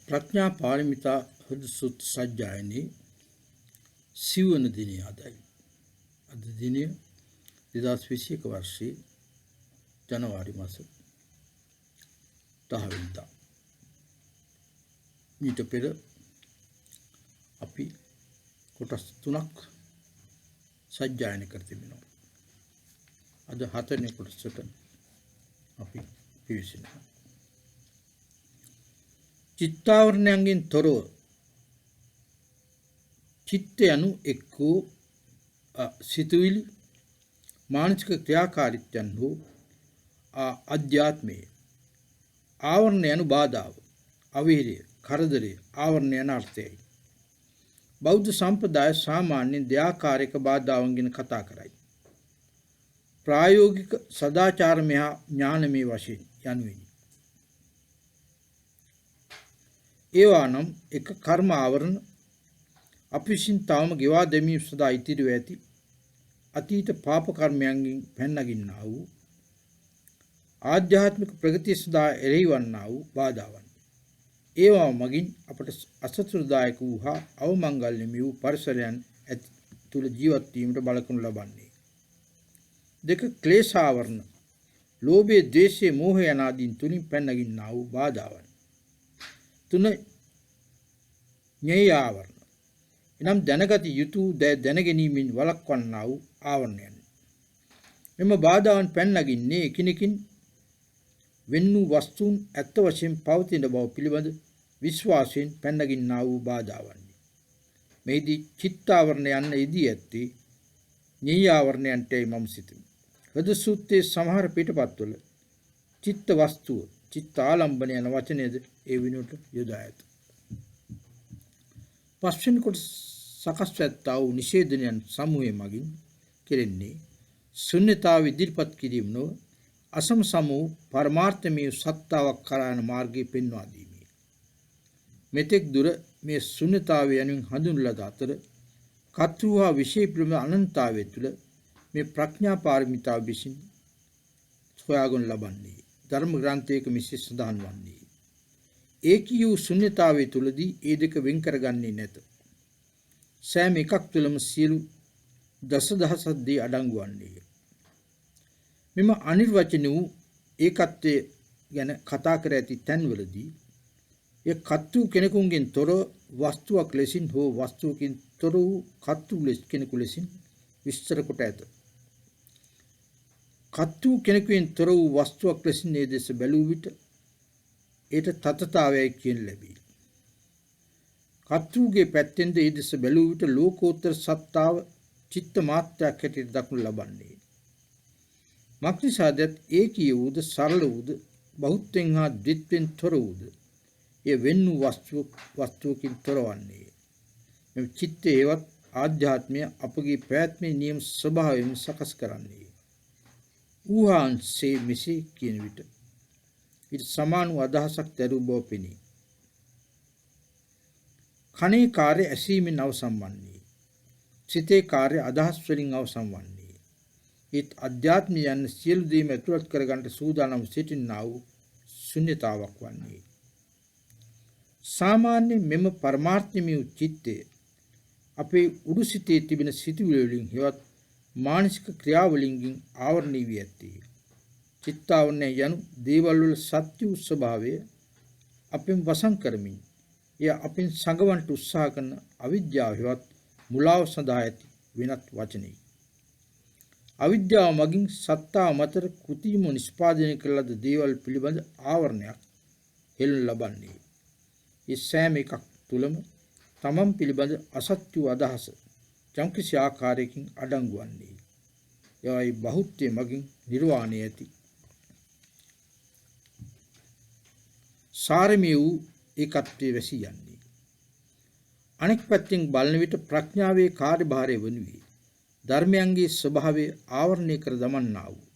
ප්‍රඥා පාරමිතා හෘදසුත් සජ්ජායනයේ සිවන දිනය අදයි. අද දිනය 2021 වර්ෂයේ ජනවාරි මාස 10 වෙනිදා. මීට පෙර අපි කොටස් 3ක් සජ්ජායන කර තිබෙනවා. අද 4 වෙනි කොටසට අපි පිවිසෙනවා. චිත්තාවරණයන්ගෙන් තොරව චිත්ත යනු එක්කෝ සිතුවිලි මානසික ක්‍රියාකාරීත්වයන් හෝ අධ්‍යාත්මයේ ආවරණ යනු බාධාව අවහිරය කරදරය ආවරණ යන අර්ථයයි. බෞද්ධ සම්ප්‍රදාය සාමාන්‍යයෙන් දෙආකාරයක බාධාවන් ගැන කතා කරයි. ප්‍රායෝගික සදාචාරමය ඥානමය වශයෙන් යනුවෙනි. ඒවා නම් එක කර්ම ආවරණ අපි විසින් තවම ගෙවා දැමීම සඳහා ඉතිරිව ඇති අතීත පාප කර්මයන්ගෙන් පැනනගින්නා වූ ආධ්‍යාත්මික ප්‍රගතිය සඳහා එරෙහි වන්නා වූ බාධාවන්. ඒවා මගින් අපට අසතුරුදායක වූ හා අවමංගල්‍යමය වූ පරිසරයන් තුළ ජීවත් වීමට බලකනු ලබන්නේ. දෙක ක්ලේශාවරණ ලෝභය, ද්වේෂය, මෝහය යනාදීන් තුලින් පැනනගින්නා වූ බාධාවන්. තුන ඤේයාවරණ එනම් දැනගත යුතු දැනගැනීමෙන් වළක්වන්නා වූ ආවරණයන්. මෙම බාධාවන් පැනනගින්නේ එකිනෙකින් වෙන් වූ වස්තුන් ඇත්ත වශයෙන් පවතින බව පිළිබඳ විශ්වාසයෙන් පැනනගින්නා වූ බාධාවන්. මෙහිදී චිත්තාවරණ යන්න ඉදී ඇත්තේ ඤේයාවරණයන්ටයි මම සිතමි. හෘද සූත්‍රයේ සමහර පිටපත්වල චිත්ත වස්තුව, චිත්ත ආලම්බන යන වචනයද ඒ වෙනුවට යොදා ඇත. පස්වෙනි කොට සකස් වෙත්තා වූ නිෂේධනයන් සමූහය මගින් කෙරෙන්නේ ශුන්‍යතාව ඉදිරිපත් කිරීම නොව අසම සමූහ පරමාර්ථමය සත්‍තාවක් කරා යන මාර්ගය පෙන්වා දීමයි. මෙතෙක් දුර මේ ශුන්‍යතාවය යනුවෙන් හඳුන්වන ලද අතර කර්තෘ හා විශේෂ පිළිබඳ අනන්තතාවය තුළ මේ ප්‍රඥා පාරමිතාව විසින් සොයාගනු ලබන්නේ ධර්ම ග්‍රන්ථයක මෙසේ සඳහන් වන්නේ. ඒකී වූ ශුන්‍යතාවය තුළදී ඒ දෙක වෙන් කරගන්නේ නැත. සෑම එකක් තුළම සියලු දසදහසක් දේ අඩංගු වන්නේය. මෙම අනිර්වචන වූ ඒකත්වය ගැන කතා කර ඇති තැන්වලදී එය කර්තෘ කෙනෙකුගෙන් තොර වස්තුවක් ලෙසින් හෝ වස්තුවකින් තොර වූ කර්තෘ කෙනෙකු ලෙසින් විස්තර කොට ඇත. කර්තෘ කෙනෙකුගෙන් තොර වූ වස්තුවක් ලෙසින් ඒ දෙස බැලූ විට ඒට තතතාවයයි කියන ලැබේ. කර්තෘගේ පැත්තෙන්ද ඒ දෙස බැලූ විට ලෝකෝත්තර සත්තාව චිත්ත මාත්‍රයක් හැටියට දක්නු ලබන්නේ. මක්නිසාදත් ඒකීය වූද සරල වූද බහුත්වෙන් හා ද්විත්වෙන් තොර වූද එය වෙන් වූ වස්තුවකින් තොරවන්නේ. මෙම චිත්තය හෙවත් ආධ්‍යාත්මය අපගේ පැවැත්මේ නියම ස්වභාවයෙන් සකස් කරන්නේ. ඌහාන්සේ මෙසේ කියන විට ඊට සමාන වූ අදහසක් දැරූ බව පෙනේ. කනේ කාර්ය ඇසීමෙන් අවසන් වන්නේ. සිතේ කාර්ය අදහස් වලින් අවසන් වන්නේ. ඒත් අධ්‍යාත්මය යන සියලු දේම ඇතුළත් කරගන්නට සූදානම් සිටින්නා වූ ශුන්‍යතාවක් වන්නේ. සාමාන්‍ය මෙම පරමාර්ථමය චිත්තය අපේ උඩු සිතේ තිබෙන සිතුවිලි වලින් හෙවත් මානසික ක්‍රියාවලින් ආවරණය වී ඇත්තේ. චිත්තාවරණය යනු දේවල් වල සත්‍ය වූ ස්වභාවය අපෙන් වසන් කරමින් එය අපෙන් සංගවන්නට උත්සාහ කරන අවිද්‍යාව හෙවත් මුලාව සඳහා ඇති වෙනත් වචනයි. අවිද්‍යාව මගින් සත්තාව මතර කෘතිම නිෂ්පාදනය කළ ලද දේවල් පිළිබඳ ආවරණයක් හෙළනු ලබන්නේ. ඒ සෑම එකක් තුළම තමන් පිළිබඳ අසත්‍ය වූ අදහස යම්කිසි ආකාරයකින් අඩංගු වන්නේ. ඒවායි බහුත්වය මගින් නිර්වාණය ඇති. සාරමය වූ ඒකත්වයේ වැසී යන්නේ. අනෙක් පැත්තෙන් බලන විට ප්‍රඥාවේ කාර්යභාරය වනුයේ ධර්මයන්ගේ ස්වභාවය ආවරණය කර දමන්නා වූ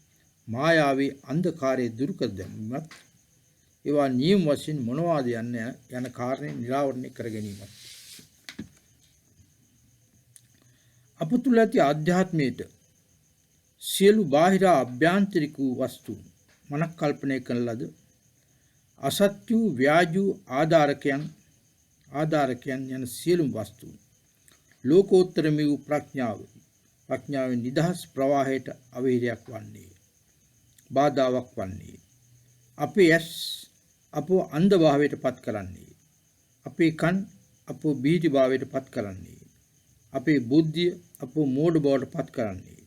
මායාවේ අන්ධකාරය දුරු කර දැමීමත් ඒවා නියම වශයෙන් මොනවාද යන කාරණේ නිරාවරණය කර ගැනීමත්. අප තුළ ඇති ආධ්‍යාත්මයට සියලු බාහිර අභ්‍යන්තරික වූ වස්තුන් මනක් කල්පනය කරන ලද අසත්‍ය වූ ව්‍යාජ වූ ආධාරකයන් ආධාරකයන් යන සියලුම වස්තුන් ලෝකෝත්තර වූ ප්‍රඥාවෙන් නිදහස් ප්‍රවාහයට අවහිරයක් වන්නේ, බාධාවක් වන්නේ. අපේ ඇස් අපව අන්ධ භාවයට පත් කරන්නේ, අපේ කන් අපව බීති භාවයට පත් කරන්නේ, අපේ බුද්ධිය අපව මෝඩ බවට පත් කරන්නේ.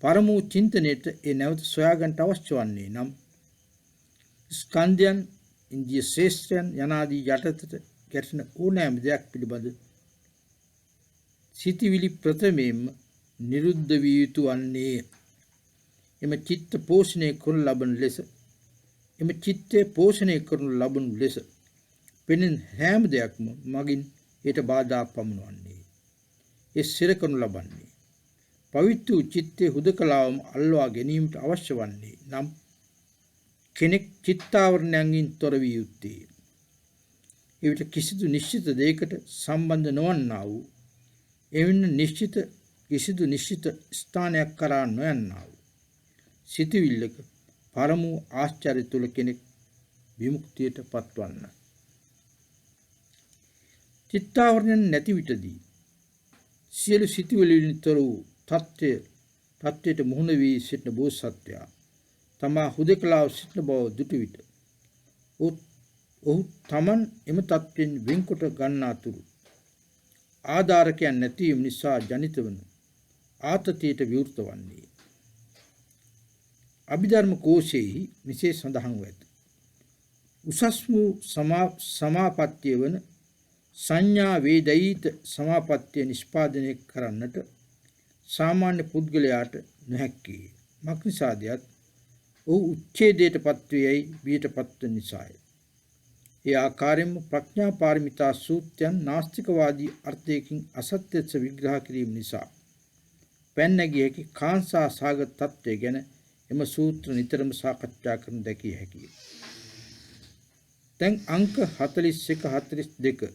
පරම වූ චින්තනයට ඒ නැවත සොයාගන්නට අවශ්‍ය වන්නේ නම් ස්කන්ධයන්, ඉන්ද්‍රිය ශ්‍රේෂ්ඨයන් යනාදී යටතට ගැටෙන ඕනෑම දෙයක් පිළිබඳ සිතිවිලි ප්‍රථමයෙන්ම නිරුද්ධ විය යුතු වන්නේ. එම චිත්ත පෝෂණය කරනු ලබන ලෙස, එම චිත්තය පෝෂණය කරනු ලබනු ලෙස පෙනෙන හැම දෙයක්ම මගින් ඊට බාධා පමුණවන්නේ, ඒ සිර කරනු ලබන්නේ. පවිත්‍ර වූ චිත්තයේ හුදකලාවම අල්වා ගැනීමට අවශ්‍ය වන්නේ නම් කෙනෙක් චිත්තාවරණයන්ගෙන් තොර විය යුත්තේ. එවිට කිසිදු නිශ්චිත දෙයකට සම්බන්ධ නොවන්නා වූ, එවිට කිසිදු නිශ්චිත ස්ථානයක් කරා නොයන්නා වූ සිතවිල්ලක පරම වූ ආශ්චර්ය තුල කෙනෙක් විමුක්තියට පත්වන්න. චිත්තාවරණයන් නැති විටදී සියලු සිතවිලි වලින් තොර වූ තත්ත්වයට මුහුණ වී සිටින බෝසත්වයා තමා හුදකලාව සිටින බව දුටු විට ඔහු තමන් එම තත්ත්වයෙන් වෙන්කොට ගන්නාතුරු ආධාරකයන් නැතිවීම නිසා ජනිත වන ආතතියට විවෘත වන්නේ. අභිධර්ම කෝෂයෙහි මෙසේ සඳහන් ව ඇත. උසස් වූ සමාපත්තිය වන සංඥා වේදයිත සමාපත්තිය නිෂ්පාදනය කරන්නට සාමාන්‍ය පුද්ගලයාට නොහැක්කේ. මක්නිසාදයත් ඔහු උච්ඡේදයට පත්වේයයි බියට පත්වන නිසාය. ඒ ආකාරයෙන්ම ප්‍රඥා පාරමිතා සූත්‍රයන් නාස්තිකවාදී අර්ථයකින් අසත්‍යස විග්‍රහ කිරීම නිසා පැන්නැගිය හැකි කාංසා සාගත තත්ත්වය ගැන එම සූත්‍ර නිතරම සාකච්ඡා කරන දැකිය හැකිය. දැන් අංක 41 42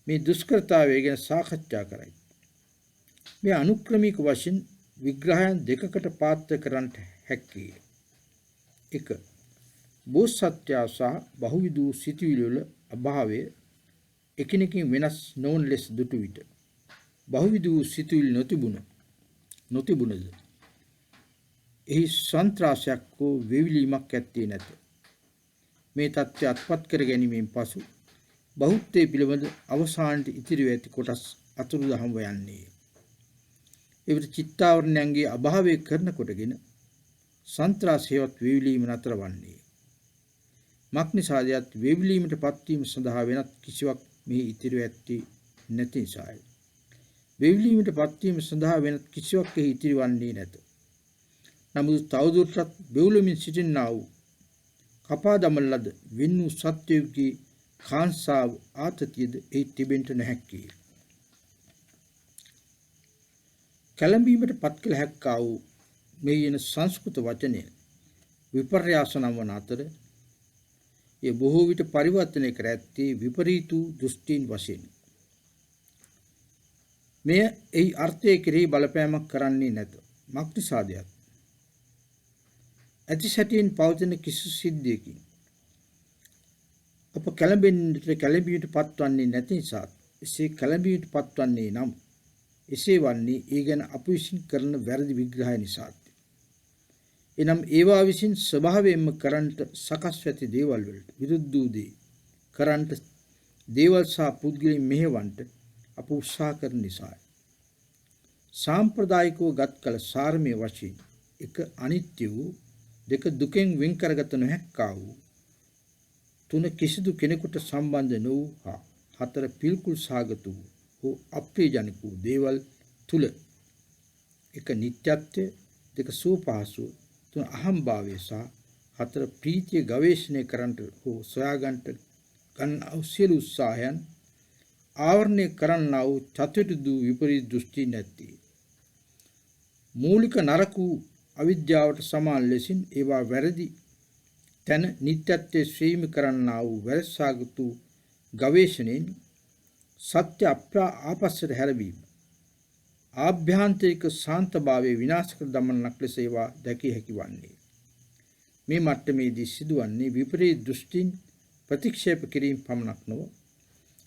මේ දුෂ්කරතාවය ගැන සාකච්ඡා කරයි. මේ අනුක්‍රමික වශයෙන් විග්‍රහයන් දෙකකට පාත්‍ර කරන්නට හැකිය. 1. බෝසත්ත්වයා සහ බහුවිධ වූ සිතුවිලි වල අභාවය එකිනෙකින් වෙනස් නොවන ලෙස දුටු විට බහුවිධ වූ සිතුවිලි නොතිබුණද එහි සන්ත්‍රාසයක් හෝ වේවිලීමක් ඇත්තේ නැත. මේ தත්ත්වය අත්පත් කර ගැනීමෙන් පසු බෞද්ධය පිළිබඳ අවසානයේ ඉතිරිව ඇති කොටස් අතුරුදහම යන්නේ. එවිට චිත්තාවරණයන්ගේ අභාවය කරන කොටගෙන සන්ත්‍රාසයවත් වේවිලීම නතර වන්නේ. මක්නිසාදයත් වේවිලීමට පත්වීම සඳහා වෙනත් කිසිවක් මෙහි ඉතිරිව ඇත්තේ නැති නිසාය. වේවිලීමට පත්වීම සඳහා වෙනත් කිසිවක් එහි ඉතිරි වන්නේ නැත. නමුත් තවදුරටත් බෙවුලමින් සිටින්නා වූ කපා දමන ලද වෙන් වූ සත්‍යයේ කාංසාව ආතතියද එහි තිබෙන්නට නොහැක්කේ. කැළඹීමට පත් කළ හැක්කා වූ මේ යන සංස්කෘත වචනය විපර්යාස නම් වන අතර ඒ බොහෝ විට පරිවර්තනය කර ඇත්තේ විපරීත දෘෂ්ටීන් වශයෙන්. මෙය එහි අර්ථයේ කෙරෙහි බලපෑමක් කරන්නේ නැත. මක්නිසාදයත් ඇති සැටියෙන් පවතින කිසි සිද්ධියකින් අප කැළඹීමට පත්වන්නේ නැති නිසා එසේ කැළඹීමට පත්වන්නේ නම් එසේ වන්නේ ඒ ගැන අප විසින් කරන වැරදි විග්‍රහය නිසාත්. එනම් ඒවා විසින් ස්වභාවයෙන්ම කරන්නට සකස් ඇති දේවල් වලට විරුද්ධ වූ දේ කරන්නට දේවල් සහ පුද්ගලයන් මෙහෙවන්නට අප උත්සාහ කරන නිසායි. සාම්ප්‍රදායිකව ගත් කල සාරමය වශයෙන් 1 අනිත්‍ය වූ, 2 දුකෙන් වෙන් කරගත නොහැක්කා වූ, 3 කිසිදු කෙනෙකුට සම්බන්ධ නො වූ, 4 පිළිකුල් සාගත වූ හෝ අප්‍රියජනක වූ දේවල් තුල 1 නිත්‍යත්වය, 2 සුවපහසුව, 3 අහම්භාවය සහ 4 ප්‍රීතිය ගවේෂණය කරන්නට හෝ සොයාගන්නට ගන්නා සියලු උත්සාහයන් ආවරණය කරන්නා වූ චතුර්විධ විපරීත දෘෂ්ටි නැති. මූලික නරක වූ අවිද්‍යාවට සමාන ලෙසින් ඒවා වැරදි තන නිත්‍යත්වයේ ශ්‍රීම කරන්නා වූ වැරසාගත ගවේෂණයෙන් සත්‍ය ආපස්සට හැරවීම ආභ්‍යන්තරික ශාන්තභාවයේ විනාශ කර දමන්නක් ලෙස ඒවා දැකිය හැකි වන්නේ. මේ මට්ටමේදී සිදුවන්නේ විපරීත දෘෂ්ටින් ප්‍රතික්ෂේප කිරීම පමණක් නොව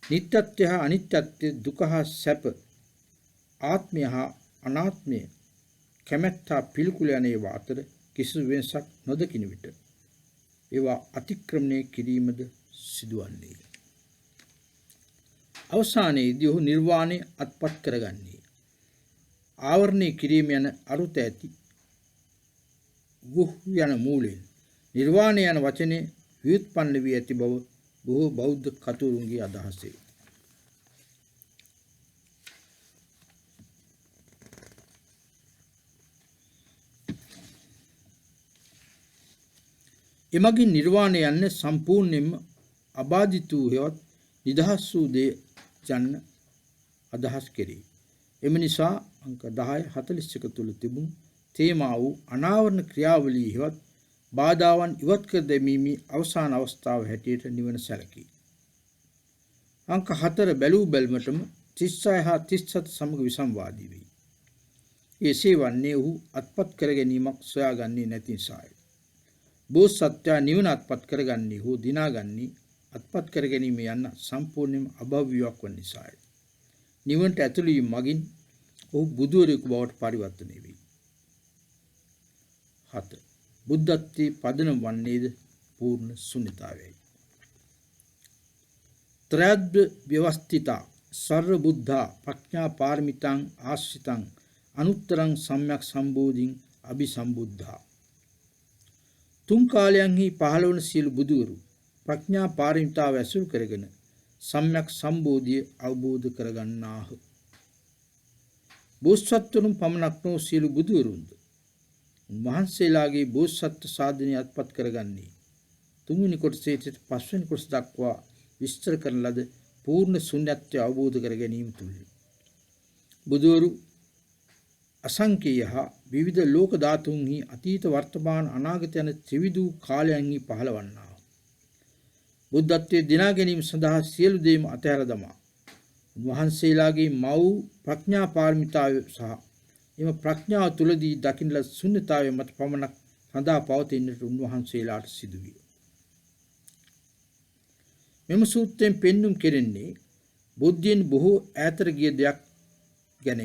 නිත්‍යත්වය හා අනිත්‍යත්වය, දුක හා සැප, ආත්මය හා අනාත්මය, කැමැත්ත හා පිළිකුල යන ඒවා අතර කිසිදු වෙනසක් නොදකින විට ඒවා අතික්‍රමණය කිරීමද සිදුවන්නේ. අවසානයේදී ඔහු නිර්වාණය අත්පත් කරගන්නේ. ආවරණය කිරීම යන අරුත ඇති ගුහ් යන මූලයෙන් නිර්වාණය යන වචනේ ව්‍යුත්පන්න වී ඇති බව බොහෝ බෞද්ධ කතුරුන්ගේ අදහසයි. එමගින් නිර්වාණය යන්නේ සම්පූර්ණයෙන්ම අබාධිත වූ හෙවත් නිදහස් වූ දේ යන්න අදහස් කෙරේ. එම නිසා අංක 10:41 තුල තිබුණු තේමා වූ අනාවරණ ක්‍රියාවලිය හෙවත් බාධාවන් ඉවත් කර දැමීමේ අවසාන අවස්ථාව හැටියට නිවන සැලකේ. අංක 4 බැලූ බැල්මටම 36 හා 37 සමග විසම්වාදී වෙයි. එසේ වන්නේ ඔහු අත්පත් කර ගැනීමක් සොයාගන්නේ නැති නිසායි. බෝසත්ත්වයා නිවන අත්පත් කරගන්නේ හෝ දිනාගන්නේ අත්පත් කර ගැනීම යන සම්පූර්ණයෙන්ම අභව්‍යයක් වන නිසායි. නිවනට ඇතුළු වීම මගින් ඔහු බුදුවරයෙකු බවට පරිවර්තනය වෙයි. 7. බුද්ධත්වයේ පදනම වන්නේද පූර්ණ ශුන්‍යතාවයයි. ත්‍රයද්ද ව්‍යවස්ථිතා සර්ව බුද්ධා ප්‍රඥා පාරමිතං ආශ්‍රිතං අනුත්තරං සම්‍යක් සම්බෝධින් අபிසම්බුද්ධා. තුන් කාලයන්හි පහළ වන සියලු බුදුවරු ප්‍රඥා පාරමිතාව ඇසුරු කරගෙන සම්‍යක් සම්බෝධිය අවබෝධ කරගන්නාහ. බෝසත්තුන් පමණක් නො සියලු බුදුවරුන්ද උන්වහන්සේලාගේ බෝසත්ත්ව සාධනය අත්පත් කරගන්නේ තුන්වෙනි කොටසේ සිට පස්වෙනි කොටස දක්වා විස්තර කරන ලද පූර්ණ ශුන්‍යත්වය අවබෝධ කර ගැනීම තුලින්. බුදුවරු අසංකේය හා විවිධ ලෝක ධාතුන්හි අතීත වර්තමාන අනාගත යන ත්‍රිවිධ කාලයන්හි පහළවන්නා. බුද්ධත්වයේ දිනා ගැනීම සඳහා සියලු දේම අතහැර දමා උන්වහන්සේලාගේ මව් ප්‍රඥා පාරමිතාව සහ එම ප්‍රඥාව තුලදී දකින්න ලද ශුන්‍යතාවය මත පමණක් සඳහා පවතින්නට උන්වහන්සේලාට සිදුවිය. මෙම සූත්‍රයෙන් පෙන්눔 කෙරෙන්නේ බුද්ධියෙන් බොහෝ ඈතට ගිය දෙයක් ගැන.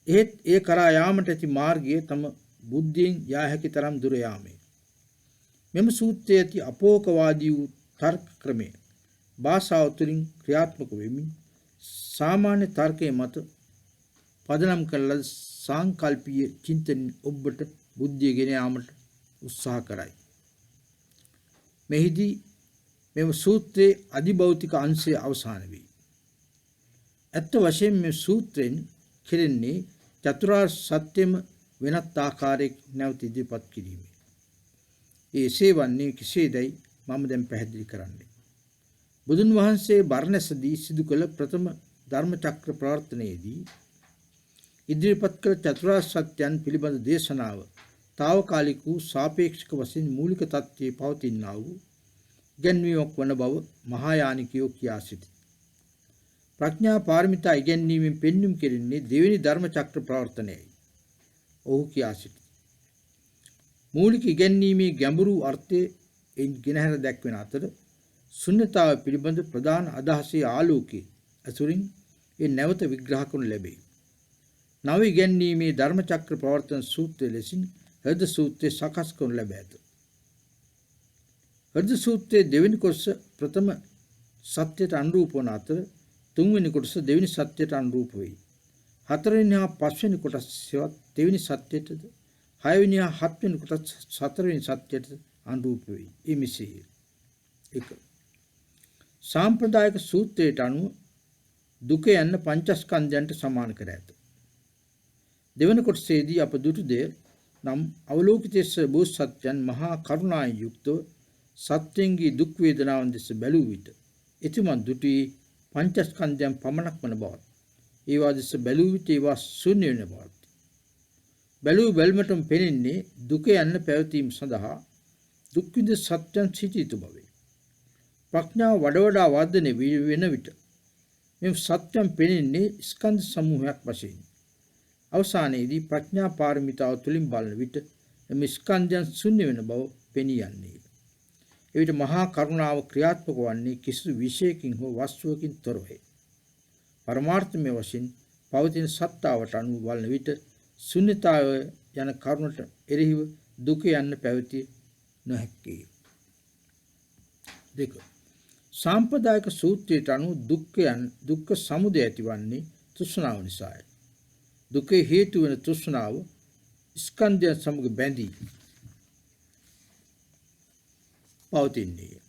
එහෙත් ඒ කරා යාමට ඇති මාර්ගය තම බුද්ධියෙන් යා හැකි තරම් දුර යාමයි. මෙම සූත්‍රයේ ඇති අපෝකවාදී වූ තර්ක ක්‍රමය භාෂාව තුළින් ක්‍රියාත්මක වෙමින් සාමාන්‍ය තර්කයේ මත පදනම් කළ සාංකල්පීය චින්තන ඔබට බුද්ධිය ගෙන යාමට උත්සාහ කරයි. මෙහිදී මෙම සූත්‍රයේ අධිභෞතික අංශය අවසාන වේ. ඇත්ත වශයෙන් මේ සූත්‍රයෙන් කෙරෙන්නේ චතුරාර්ය සත්‍යම වෙනත් ආකාරයක නැවත ඉදිරිපත් කිරීම. එසේ වන්නේ කෙසේදයි මම දැන් පැහැදිලි කරන්නේ. බුදුන් වහන්සේ බර්ණැසදී සිදු කළ ප්‍රථම ධර්මචක්‍ර ප්‍රවර්තනයේදී ඉදිරිපත් කළ චතුරාර්ය සත්‍යයන් පිළිබඳ දේශනාව తాවකාලික වූ සාපේක්ෂක වශයෙන් මූලික තත්ත්වයේ පවතිනා වූ ඉගැන්වීමක් වන බව මහායානිකයෝ කියා සිටිති. ප්‍රඥා පාරමිතා ඉගැන්වීමෙන් පෙන්눔 කෙරෙන්නේ දෙවෙනි ධර්මචක්‍ර ප්‍රවර්තනයයි. ඔහු කියා සිටිති. මූලික ඉගැන්වීමේ ගැඹුරු අර්ථය ගෙනහැර දැක්වෙන අතර ශුන්‍යතාව පිළිබඳ ප්‍රධාන අදහසේ ආලෝකයේ අසුරින් ඒ නැවත විග්‍රහ කරනු ලැබේ. නව ඉගැන්වීමේ ධර්මචක්‍ර ප්‍රවර්තන සූත්‍රය ලෙසින් හෘද සූත්‍රය සකස් කරනු ලැබ ඇත. හෘද සූත්‍රයේ දෙවෙනි කොටස ප්‍රථම සත්‍යයට අනුරූප වන අතර තුන්වෙනි කොටස දෙවෙනි සත්‍යයට අනුරූප වෙයි. හතරවෙනි හා පස්වෙනි කොටස් දෙවෙනි සත්‍යයටද, හයවෙනි හා හත්වෙනි කොටස් හතරවෙනි සත්‍යයට අනුරූප වෙයි. ඒ මෙසේය. 1. සාම්ප්‍රදායික සූත්‍රයට අනුව දුක යන්න පංචස්කන්ධයන්ට සමාන කර ඇත. දෙවන කොටසේදී අප දුටු දෙය නම් අවලෝකිතස්ස බෝසත්යන් මහා කරුණාවෙන් යුක්තව සත්‍යංගී දුක් වේදනාවන් දෙස බැලූ විට එතුමන් දුටුවේ පංචස්කන්ධයන් පමණක් වන බවත්. ඒවා දෙස බැලූ විට ඒවා ශූන්‍ය වෙන බවත්. බැලූ බැල්මටම පෙනෙන්නේ දුක යන්න පැවතීම සඳහා දුක් විඳ සත්‍යයන් සිට යුතු බවයි. ප්‍රඥාව වඩා වර්ධනය වෙන විට මේ සත්‍යයන් පෙනෙන්නේ ස්කන්ධ සමූහයක් වශයෙන්. අවසානයේදී ප්‍රඥා පාරමිතාව තුළින් බලන විට මේ ස්කන්ධයන් ශූන්‍ය වෙන බව පෙනී යන්නේ. එවිට මහා කරුණාව ක්‍රියාත්මක වන්නේ කිසිදු විශේෂකින් හෝ වස්තුවකින් තොරවය. පරමාර්ථමය වශයෙන් පවතින සත්‍තාවට අනුව බලන විට ශුන්‍යතාවය යන කරුණට එරෙහිව දුක යන්න පැවතිය නොහැක්කේ. 2. සාම්ප්‍රදායික සූත්‍රයට අනුව දුක්ඛ සමුදය ඇතිවන්නේ තෘෂ්ණාව නිසාය. දුකේ හේතු වන තෘෂ්ණාව ස්කන්ධයන් සමග බැඳී පවතින්නේ.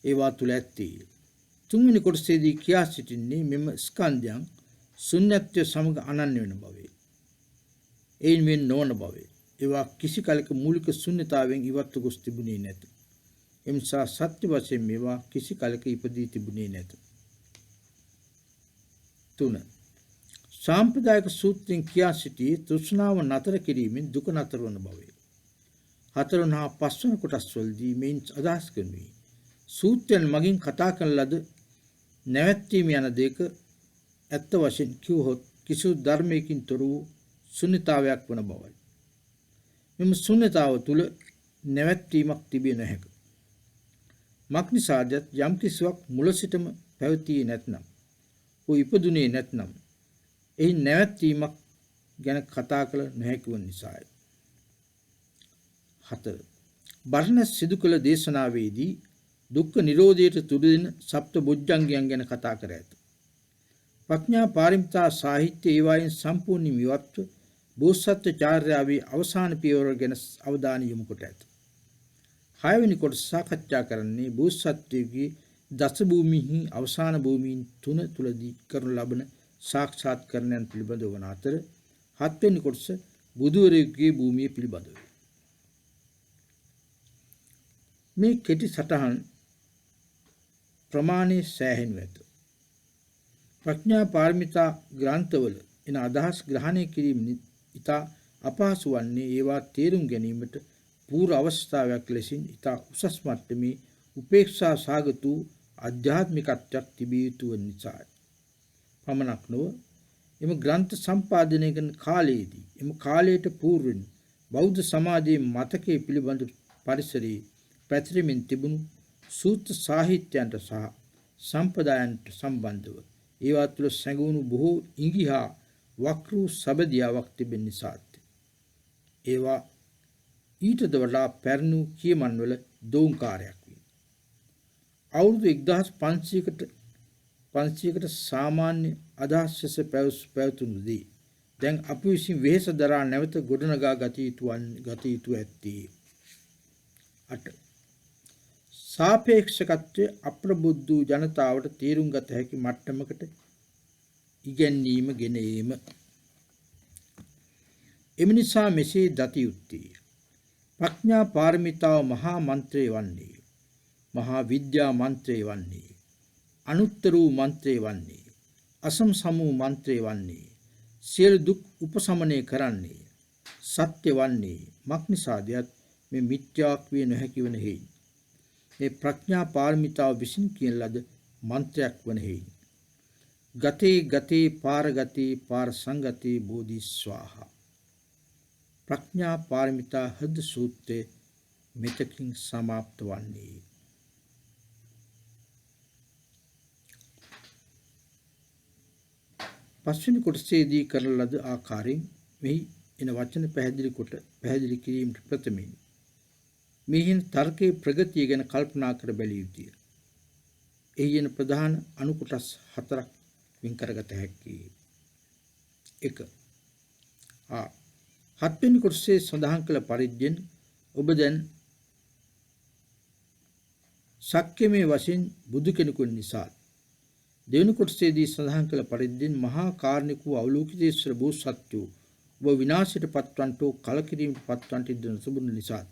ඒවා තුල ඇත්තේ. 3 වෙනි කොටසේදී කියා සිටින්නේ මෙම ස්කන්ධයන් ශුන්‍යත්වය සමග අනන්‍ය වෙන බවේ. එයින් වෙන නොවන බවේ. ඒවා කිසි කලක මූලික ශුන්‍යතාවයෙන් ඉවත්ව ගොස් තිබුණේ නැත. එනිසා සත්‍ය වශයෙන් මේවා කිසි කලක ඉපදී තිබුණේ නැත. 3. සාම්ප්‍රදායික සූත්‍රයෙන් කියා සිටී තෘෂ්ණාව නතර කිරීමෙන් දුක නතර වන බවේ. 4 හා 5 වන කොටස් වලදී මේන් අදහස් කරනුයි. සූත්‍රයන් මගින් කතා කරන ලද නැවැත්වීම යන දෙක ඇත්ත වශයෙන් කිව්වොත් කිසිදු ධර්මයකින් තොර වූ ශුන්‍යතාවයක් වන බවයි. මෙම ශුන්‍යතාව තුල නැවැත්වීමක් තිබිය නොහැක. මක්නිසාද යම් කිසිවක් මුල සිටම පැවතියේ නැත්නම් ਉਹ ඉපදුනේ නැත්නම් එහි නැවැත්වීමක් ගැන කතා කළ නොහැකි වන නිසායි. 4. බර්ණස් සිදු කළ දේශනාවේදී දුක්ඛ නිරෝධයට තුඩු දෙන සප්ත බොජ්ජංගයන් ගැන කතා කර ඇත. ප්‍රඥා පාරමිතා සාහිත්‍ය ඒවායින් සම්පූර්ණ විවත්ව බෝසත්ත්ව චාර්යාවේ අවසාන පියවර ගැන අවධානය යොමු කොට ඇත. 6 වෙනි කොටස සාකච්ඡා කරන්නේ බෝසත්ත්වයේ දස භූමිහි අවසාන භූමීන් 3 තුලදී කරනු ලබන සාක්ෂාත්කරණයන් පිළිබඳව වන අතර 7 වෙනි කොටස බුදුවරයෙකුගේ භූමිය පිළිබඳව. මේ කෙටි සටහන් ප්‍රමාණයේ සෑහෙනු ඇත. ප්‍රඥා පාරමිතා ග්‍රන්ථවල එන අදහස් ග්‍රහණය කිරීම ඉතා අපහසු වන්නේ ඒවා තේරුම් ගැනීමට පූර්ව අවස්ථාවක් ලෙසින් ඉතා උසස් මට්ටමේ උපේක්ෂා සාගත වූ ආධ්‍යාත්මිකත්වයක් තිබිය යුතු වන නිසායි. පමණක් නොව එම ග්‍රන්ථ සම්පාදනය කරන කාලයේදී එම කාලයට පූර්වෙන් බෞද්ධ සමාජයේ මතකයේ පිළිබඳ පරිසරයේ පැතිරෙමින් තිබුණු සූත්‍ර සාහිත්‍යයන්ට සහ සම්ප්‍රදායන්ට සම්බන්ධව ඒවා තුළ සැඟවුණු බොහෝ ඉඟි හා වක්‍ර වූ සබදියාවක් තිබෙන නිසාත් ඒවා ඊටද වඩා පැරණි කියමන් වල දෝංකාරයක් වේ. අවුරුදු 1500කට සාමාන්‍ය අදහස් ලෙස පැවතුණුදී දැන් අප විසින් වෙහෙස දරා නැවත ගොඩනගා ගත යුතු ඇත්තේ. 8. සාපේක්ෂකත්වයේ අප්‍රබුද්ධ වූ ජනතාවට තේරුම් ගත හැකි මට්ටමකට ඉගැන්වීම ගෙන ඒම. එම නිසා මෙසේ දත යුත්තේ ප්‍රඥා පාරමිතාව මහා මන්ත්‍රය වන්නේ, මහා විද්‍යා මන්ත්‍රය වන්නේ, අනුත්තර වූ මන්ත්‍රය වන්නේ, අසම්සම වූ මන්ත්‍රය වන්නේ, සියලු දුක් උපසමනය කරන්නේ, සත්‍ය වන්නේ මක්නිසාදයත් මේ මිත්‍යාවක් විය නොහැකි වන හේයින්. මේ ප්‍රඥා පාරමිතාව විසින් කියන ලද මන්ත්‍රයක් වන හේයින්. ගතේ ගතේ පාරගතේ පාර සංගතේ බෝධි ස්වාහා. ප්‍රඥා පාරමිතා හද සූත්‍රයේ මෙතකින් සමාප්ත වන්නේ. පස්වෙනි කොටසේදී කරන ලද ආකාරයෙන් මෙහි එන වචන පැහැදිලි කිරීමට ප්‍රථමයෙන් මෙහින් තර්කයේ ප්‍රගතිය ගැන කල්පනා කර බැලිය යුතුය. එහි එන ප්‍රධාන අනු කොටස් 4ක් වින් කරගත හැකියි. 1. 7 වෙනි කොටසේ සඳහන් කළ පරිද්දෙන් ඔබ දැන් ශක්‍යමය වශයෙන් බුදු කෙනෙකු නිසා. දෙවැනි කොටසේදී සඳහන් කළ පරිද්දෙන් මහා කාරුණික වූ අවලෝකිතේශ්වර බෝසත්වෝ ඔබ විනාශයට පත්වන්ට කලකිරීමට පත්වන්ට ඉඩ නොතිබුණු නිසා.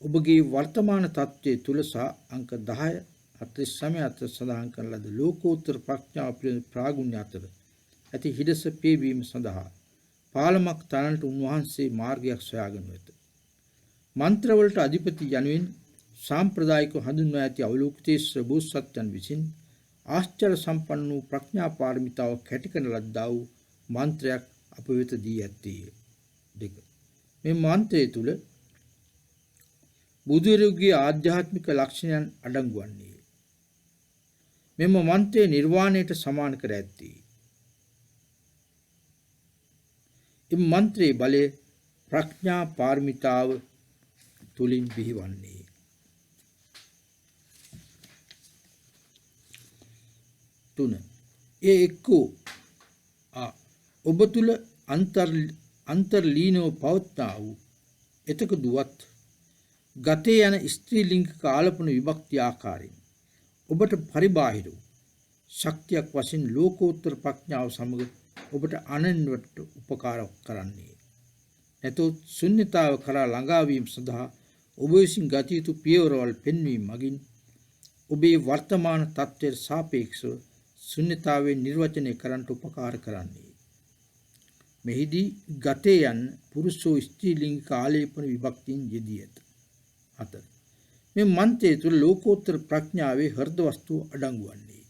ඔබගේ වර්තමාන තත්ත්වයේ තුල සහ අංක 10 49 අතර සඳහන් කරන ලද ලෝකෝත්තර ප්‍රඥාව පිළිබඳ ප්‍රාගුණ්‍ය අතර ඇති හිඩස පේවීම සඳහා පාලමක් තනන්ට උන්වහන්සේ මාර්ගයක් සොයාගෙන ඇත. මන්ත්‍රවලට අධිපති යනුවෙන් සාම්ප්‍රදායිකව හඳුන්වා ඇති අවලෝකිතේශ්වර බෝසත්යන් විසින් ආශ්චර්ය සම්පන්න වූ ප්‍රඥා පාරමිතාව කැටි කරන ලද්දා වූ මන්ත්‍රයක් අප වෙත දී ඇත්තේ. 2. මේ මන්ත්‍රය තුල බුදුරෙකුගේ ආධ්‍යාත්මික ලක්ෂණයන් අඩංගු වන්නේ. මෙම මන්ත්‍රය නිර්වාණයට සමාන කර ඇත්තේ. එම මන්ත්‍රයේ බලය ප්‍රඥා පාරමිතාව තුලින් බිහිවන්නේ. තුන ඒ එක්කෝ ඔබ තුල අන්තර්ලීනව පවත්නා වූ එතක දුවත් ගතේ යන ස්ත්‍රී ලිංගික ආලපන විභක්ති ආකාරයෙන් ඔබට පරිබාහිර වූ ශක්තියක් වශයෙන් ලෝකෝත්තර ප්‍රඥාව සමග ඔබට අනන්‍යවට උපකාර කරන්නේ. නැතොත් ශුන්‍යතාව කරා ළඟාවීම සඳහා ඔබ විසින් ගත යුතු පියවරවල් පෙන්වීම මගින් ඔබේ වර්තමාන තත්ත්වයට සාපේක්ෂව ශුන්‍යතාවයේ නිර්වචනය කරන්නට උපකාර කරන්නේ. මෙහිදී ගතේ යන පුරුෂෝ ස්ත්‍රී ලිංගික ආලේපන විභක්තියෙන් යෙදී ඇත. 4. මේ මන්ත්‍රය තුළ ලෝකෝත්තර ප්‍රඥාවේ හෘද වස්තුව අඩංගු වන්නේ.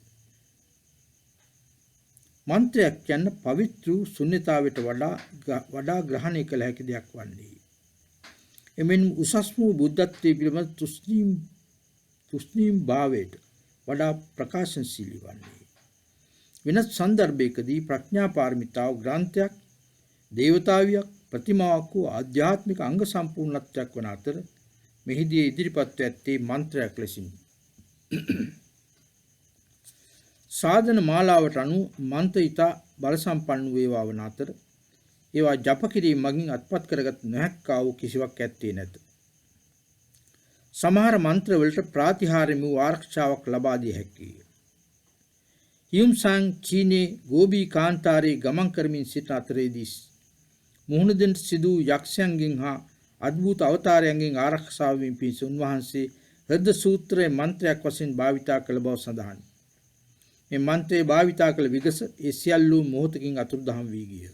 මන්ත්‍රයක් යන පවිත්‍ර වූ ශුන්‍යතාවයට වඩා ග්‍රහණය කළ හැකි දෙයක් වන්නේ. එමෙන්ම උසස් වූ බුද්ධත්වයේ පිළිබඳ තුෂ්ණීම් භාවයට වඩා ප්‍රකාශනශීලී වන්නේ. වෙනත් සන්දර්භයකදී ප්‍රඥා පාරමිතාව ග්‍රන්ථයක්, දේවතාවියක්, ප්‍රතිමාවක් වූ ආධ්‍යාත්මික අංග සම්පූර්ණත්වයක් වන අතර මෙහිදී ඉදිරිපත් ඇත්තේ මන්ත්‍රයක් ලෙසින්. සාධන මාලාවට අනුව මන්ත්‍ර ඊතා බල සම්පන්න වේවා වන අතර ඒවා ජප කිරීම මගින් අත්පත් කරගත් නොහැක්කා වූ කිසිවක් ඇත්තේ නැත. සමහර මන්ත්‍ර වලට ප්‍රාතිහාර්ය වූ ආරක්ෂාවක් ලබා දිය හැකිය. හියුම්සාන් චීනයේ ගෝබී කාන්තාරයේ ගමන් කරමින් සිට අතරේදී මුහුණ දෙන්න සිදු යක්ෂයන්ගෙන් හා අද්භූත අවතාරයන්ගෙන් ආරක්ෂා වීම පිණිස උන්වහන්සේ හෘද සූත්‍රයේ මන්ත්‍රයක් වශයෙන් භාවිතා කළ බව සඳහන්. මේ මන්ත්‍රය භාවිතා කළ විගස ඒ සියල්ලු මොහොතකින් අතුරුදහන් වී ගිය.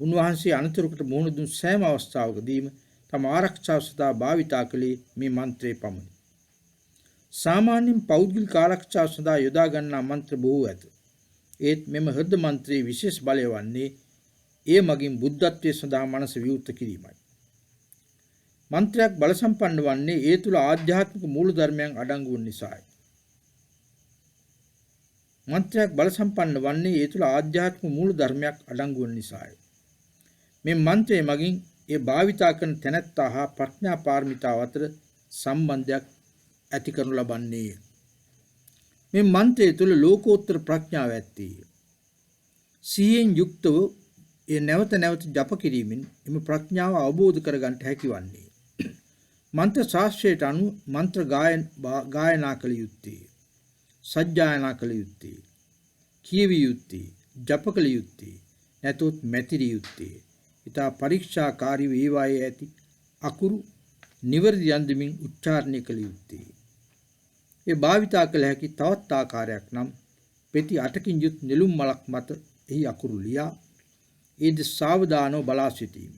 උන්වහන්සේ අනතුරකට මුහුණ දුන් සෑම අවස්ථාවකදීම තම ආරක්ෂාව සඳහා භාවිතා කළේ මේ මන්ත්‍රයේ පමණි. සාමාන්‍යයෙන් පෞද්ගලික ආරක්ෂාව සඳහා යොදා ගන්නා මන්ත්‍ර බොහෝ ඇත. ඒත් මෙම හෘද මන්ත්‍රයේ විශේෂ බලය වන්නේ ඒ මගින් බුද්ධත්වයේ සඳහා මනස විවෘත කිරීමයි. මන්ත්‍රයක් බල සම්පන්න වන්නේ ඒ තුල ආධ්‍යාත්මික මූල ධර්මයන් අඩංගු වන නිසායි. මන්ත්‍රයක් බල සම්පන්න වන්නේ ඒ තුල ආධ්‍යාත්මික මූල ධර්මයක් අඩංගු වන නිසායි. මේ මන්ත්‍රයේ මගින් ඒ භාවිතා කරන තැනැත්තා හා ප්‍රඥා පාරමිතාව අතර සම්බන්ධයක් ඇති කරනු ලබන්නේ. මේ මන්ත්‍රය තුල ලෝකෝත්තර ප්‍රඥාව ඇත්තේ. සිහියෙන් යුක්තව ඒ නැවත නැවත ජප කිරීමෙන් එම ප්‍රඥාව අවබෝධ කර ගන්නට හැකි වන්නේ. මන්ත්‍ර ශාස්ත්‍රයට අනුව මන්ත්‍ර ගායනා කළ යුත්තේ, සජ්ජායනා කළ යුත්තේ, කියවිය යුත්තේ, ජප කළ යුත්තේ, නැතොත් මැතිරිය යුත්තේ. ඊට පරීක්ෂාකාරී වේවායේ ඇති අකුරු නිවැරදි යන්දමින් උච්චාරණය කළ යුත්තේ. ඒ භාවිතා කළ හැකි තවත් ආකාරයක් නම් පෙති 8කින් යුත් නෙළුම් මලක් මත එහි අකුරු ලියා ඒද සාවධානව බලා සිටීම.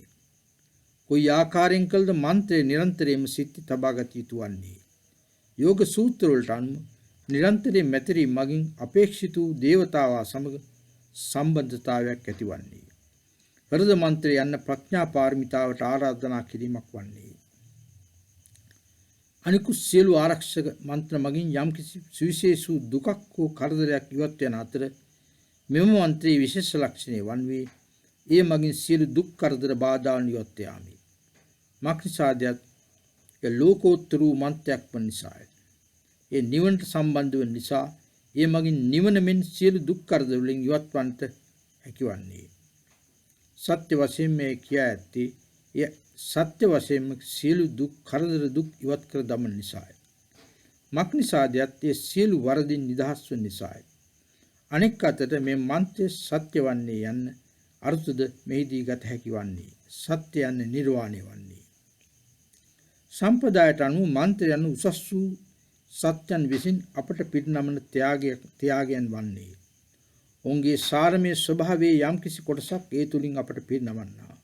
කොයි ආකාරයෙන් කළද මන්ත්‍රය නිරන්තරයෙන්ම සිත් තබාගත යුතු වන්නේ. යෝග සූත්‍ර වලට අනුව නිරන්තරයෙන් මැතිරීම මගින් අපේක්ෂිත වූ දේවතාවා සමග සම්බන්ධතාවයක් ඇතිවන්නේ. හෘද මන්ත්‍රය යන ප්‍රඥා පාරමිතාවට ආරාධනා කිරීමක් වන්නේ. අනිකුත් සියලු ආරක්ෂක මන්ත්‍ර මගින් යම්කිසි සුවිශේෂ දුකක් හෝ කරදරයක් ඉවත් වන අතර මෙම මන්ත්‍රයේ විශේෂ ලක්ෂණය වන්නේ ඒ මගින් සියලු දුක් කරදර බාධාන් ඉවත් යාමයි. මක්නිසාදයක් ඒ ලෝකෝත්තර වූ මන්ත්‍රයක් වන නිසාය. ඒ නිවනට සම්බන්ධ වන නිසා ඒ මගින් නිවන මෙන් සියලු දුක් කරදර වලින් ඉවත් වන්නට හැකිවන්නේ. සත්‍ය වශයෙන් මේ කියා ඇත්තේ එය සත්‍ය වශයෙන්ම සියලු දුක් කරදර දුක් ඉවත් කර දමන නිසාය. මක්නිසාදයක් ඒ සියලු වරදින් නිදහස් වන නිසාය. අනෙක් අතට මේ මන්ත්‍රය සත්‍ය වන්නේ යන්න අර්ථද මෙහිදී ගත හැකි වන්නේ. සත්‍ය යන්නේ නිර්වාණය වන්නේ. සම්ප්‍රදායට අනුව මන්ත්‍රය යන උසස් වූ සත්‍යයන් විසින් අපට පිරිනමන ත්‍යාගයන් වන්නේ. ඔවුන්ගේ සාරමය ස්වභාවයේ යම්කිසි කොටසක් ඒ තුලින් අපට පිරිනමන්නා.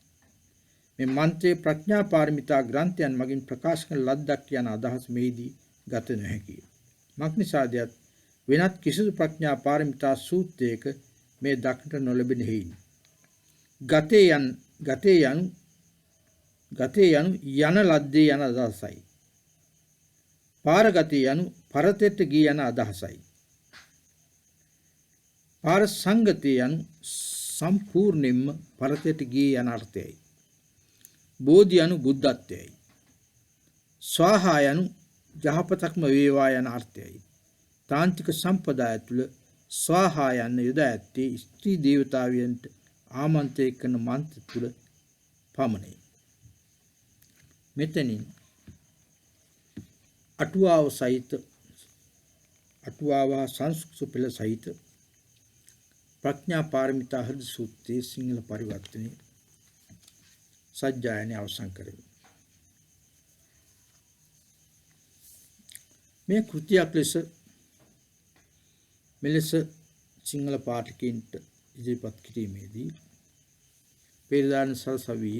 මේ මන්ත්‍රයේ ප්‍රඥා පාරමිතා ග්‍රන්ථයන් මගින් ප්‍රකාශ කරන ලද්දක් යන අදහස් මෙහිදී ගත නොහැකිය. මක්නිසාදයක් වෙනත් කිසිදු ප්‍රඥා පාරමිතා සූත්‍රයක මේ දක්නට නොලැබෙන හේයින්. ගතේ යනු යන ලද්දේ යන අදහසයි. පාරගතිය යනු පරතෙට ගිය යන අදහසයි. පාරසංගතිය යනු සම්පූර්ණයෙන්ම පරතෙට ගිය යන අර්ථයයි. බෝධි යනු බුද්ධත්වයයි. ස්වාහා යනු යහපතක්ම වේවා යන අර්ථයයි. තාන්ත්‍රික සම්ප්‍රදාය තුළ ස්වාහා යන්න යොදා ඇත්තේ ස්ත්‍රී දේවතාවියන්ට ආමන්ත්‍රණය කරන මන්ත්‍ර තුළ පමණයි. මෙතනින් අටුවාව සංස්කෘත පෙළ සහිත ප්‍රඥා පාරමිතා හෘද සූත්‍රයේ සිංහල පරිවර්තනයේ සජ්ජායනය අවසන් කරමි. මේ කෘතියක් ලෙස මෙලෙස සිංහල පාඨකයන්ට ඉදිරිපත් කිරීමේදී පෙරදාන සරසවි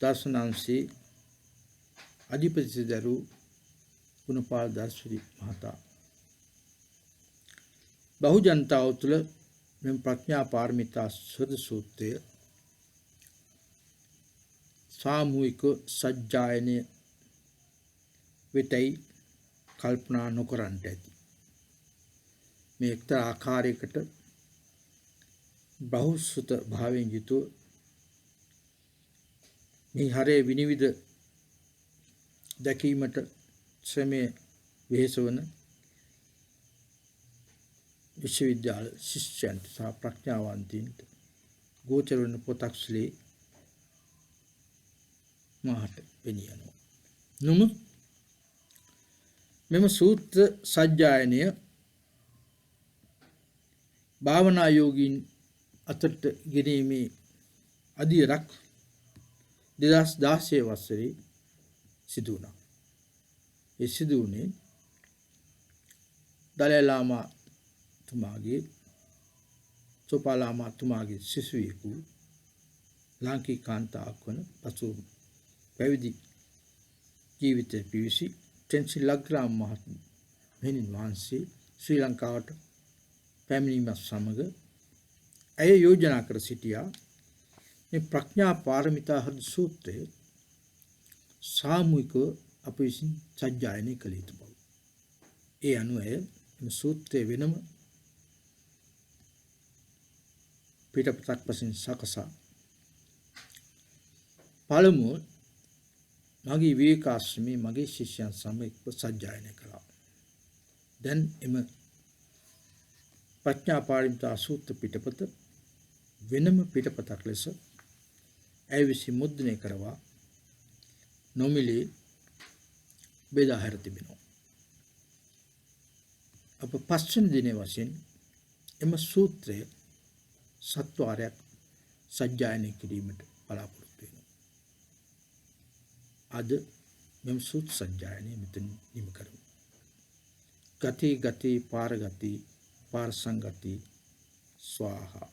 දර්ශනාංශයේ අධිපතිදරු ගුණපාල දර්ශනි මහතා බහු ජනතාව තුළ මෙම ප්‍රඥා පාරමිතා හෘද සූත්‍රය සාමූහික සජ්ජායනය වෙතයි කල්පනා නොකරන්නට ඇති. මේ එක්තරා ආකාරයකට බහුසුත භාවයෙන් යුතුව මේ හරේ විනිවිද දැකීමට ශ්‍රමය වෙහෙසවන විශ්වවිද්‍යාල ශිෂ්‍යයන්ට සහ ප්‍රඥාවන්තයින්ට ගෝචර වන පොතක්ස්ලේ මහට පෙනී යනවා. නමුත් මෙම සූත්‍ර සජ්ජායනය භාවනා යෝගීන් අතට ගෙනීමේ අදියරක් 2016 වසරේ සිදු වුණා. ඒ සිදු වුණේ දලයි ලාමා තුමාගේ සෝපාලාමා තුමාගේ සිසුවෙකු ලාංකික කාන්තාවක් වන පසු පැවිදි ජීවිතය පිවිසි ටෙන්සිල් ලග්රාම් මෙහෙණින් වහන්සේ ශ්‍රී ලංකාවට පැමිණීමත් සමග ඇය යෝජනා කර සිටියා මේ ප්‍රඥා පාරමිතා හෘද සූත්‍රය සාමූහිකව අප විසින් සජ්ජායනය කළ යුතු බව. ඒ අනුව ඇය මේ සූත්‍රය වෙනම පිටපතක් වශයෙන් සකසා පළමුව මගේ විවේකාශ්‍රමයේ මගේ ශිෂ්‍යයන් සමග සජ්ජායනය කළා. දැන් එම ප්‍රඥා පාරමිතා සූත්‍ර පිටපත වෙනම පිටපතක් ලෙස ඇය විසින් මුද්‍රණය කරවා නොමිලේ බෙදා හැර තිබෙනවා. අප පස්වෙනි දිනේ වශයෙන් එම සූත්‍රය සත්වාරයක් සජ්ජායනය කිරීමට බලාපොරොත්තු වෙනවා. අද මෙම සූත්‍ර සජ්ජායනය මෙතන නිම කරමු. ගති පාරගති පාරසංගති ස්වාහා